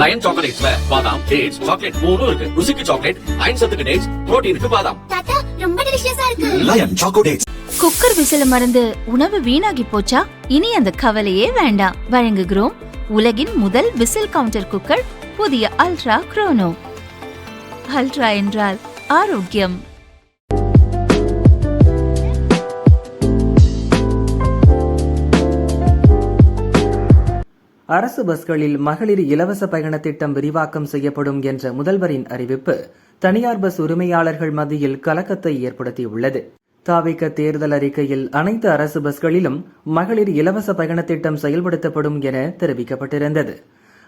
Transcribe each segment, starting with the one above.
Line சாக்லேட்ஸ்ல பாதாம், dates, chocolate மூணும் இருக்கு. ருசிக்கு சாக்லேட், அயன் சத்துக்கு டேட்ஸ், புரோட்டீனுக்கு பாதாம். தாத்தா ரொம்ப டெலிஷியஸா இருக்கு. Line choco dates. குக்கர் விசில மறந்து உணவு வீணாகி போச்சா? இனி அந்த கவலையே வேண்டாம். வழங்குகிறோம் உலகின் முதல் விசில் கவுண்டர் குக்கர், புதிய அல்ட்ரா குரோனோ. அல்ட்ரா என்றால் ஆரோக்கியம். அரசு பஸ்களில் மகளிர் இலவச பயண திட்டம் விரிவாக்கம் செய்யப்படும் என்ற முதல்வரின் அறிவிப்பு தனியார் பஸ் உரிமையாளர்கள் மத்தியில் கலக்கத்தை ஏற்படுத்தியுள்ளது. தாவிக தேர்தல் அறிக்கையில் அனைத்து அரசு பஸ்களிலும் மகளிர் இலவச பயண திட்டம் செயல்படுத்தப்படும் என தெரிவிக்கப்பட்டிருந்தது.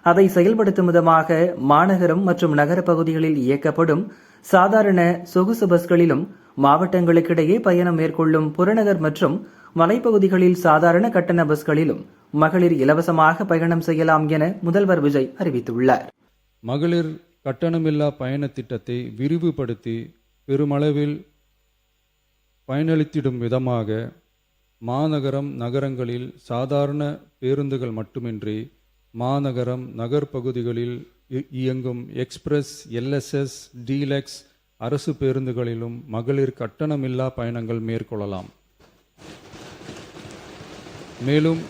அதை செயல்படுத்தும் விதமாக மாநகரம் மற்றும் நகர பகுதிகளில் இயக்கப்படும் சாதாரண சொகுசு பஸ்களிலும் மாவட்டங்களுக்கிடையே பயணம் மேற்கொள்ளும் புறநகர் மற்றும் மலைப்பகுதிகளில் சாதாரண கட்டண பஸ்களிலும் மகளிர் இலவசமாக பயணம் செய்யலாம் என முதல்வர் விஜய் அறிவித்துள்ளார். மகளிர் கட்டணமில்லா பயண திட்டத்தை விரிவுபடுத்தி பெருமளவில் பயனளித்திடும் விதமாக மாநகரம் நகரங்களில் சாதாரண பேருந்துகள் மட்டுமின்றி மாநகரம் நகர்பகுதிகளில் இயங்கும் எக்ஸ்பிரஸ், எல்எஸ்எஸ், டீலக்ஸ் அரசு பேருந்துகளிலும் மகளிர் கட்டணமில்லா பயணங்கள் மேற்கொள்ளலாம். மேலும்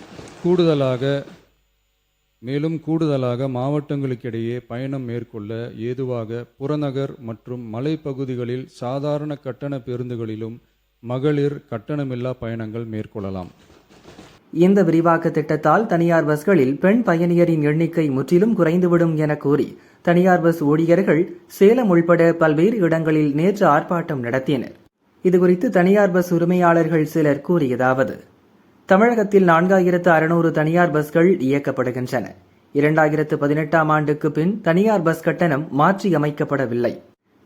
கூடுதலாக மாவட்டங்களுக்கிடையே பயணம் மேற்கொள்ள ஏதுவாக புறநகர் மற்றும் மலைப்பகுதிகளில் சாதாரண கட்டண பேருந்துகளிலும் மகளிர் கட்டணமில்லா பயணங்கள் மேற்கொள்ளலாம். இந்த விரிவாக்க திட்டத்தால் தனியார் பஸ்களில் பெண் பயணியரின் எண்ணிக்கை முற்றிலும் குறைந்துவிடும் என கூறி தனியார் பஸ் ஊழியர்கள் சேலம் உள்பட பல்வேறு இடங்களில் நேற்று ஆர்ப்பாட்டம் நடத்தினர். இதுகுறித்து தனியார் பஸ் உரிமையாளர்கள் சிலர் கூறியதாவது: தமிழகத்தில் 4600 தனியார் பஸ்கள் இயக்கப்படுகின்றன. 2018ஆம் ஆண்டுக்கு பின் தனியார் பஸ் கட்டணம் மாற்றி அமைக்கப்படவில்லை.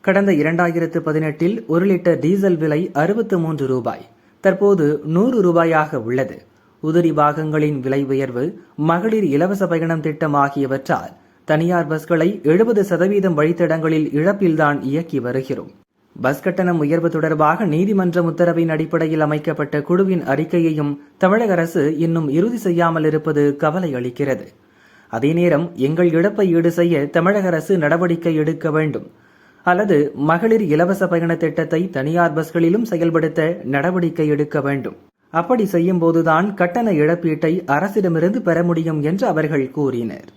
கடந்த 2018இல் 1 லிட்டர் டீசல் விலை 63 ரூபாய், தற்போது 100 ரூபாயாக உள்ளது. உதிரி பாகங்களின் விலை உயர்வு, மகளிர் இலவச பயணம் திட்டம் ஆகியவற்றால் தனியார் பஸ்களை 70% வழித்தடங்களில் இழப்பில்தான் இயக்கி வருகிறோம். பஸ் கட்டணம் உயர்வு தொடர்பாக நீதிமன்றம் உத்தரவின் அடிப்படையில் அமைக்கப்பட்ட குழுவின் அறிக்கையையும் தமிழக அரசு இன்னும் இறுதி செய்யாமல் இருப்பது கவலை அளிக்கிறது. அதே நேரம் எங்கள் இழப்பை ஈடு செய்ய தமிழக அரசு நடவடிக்கை எடுக்க வேண்டும், அல்லது மகளிர் இலவச பயண திட்டத்தை தனியார் பஸ்களிலும் செயல்படுத்த நடவடிக்கை எடுக்க வேண்டும். அப்படி செய்யும் போதுதான் கட்டண இழப்பீட்டை அரசிடமிருந்து பெற முடியும் என்று அவர்கள் கூறினர்.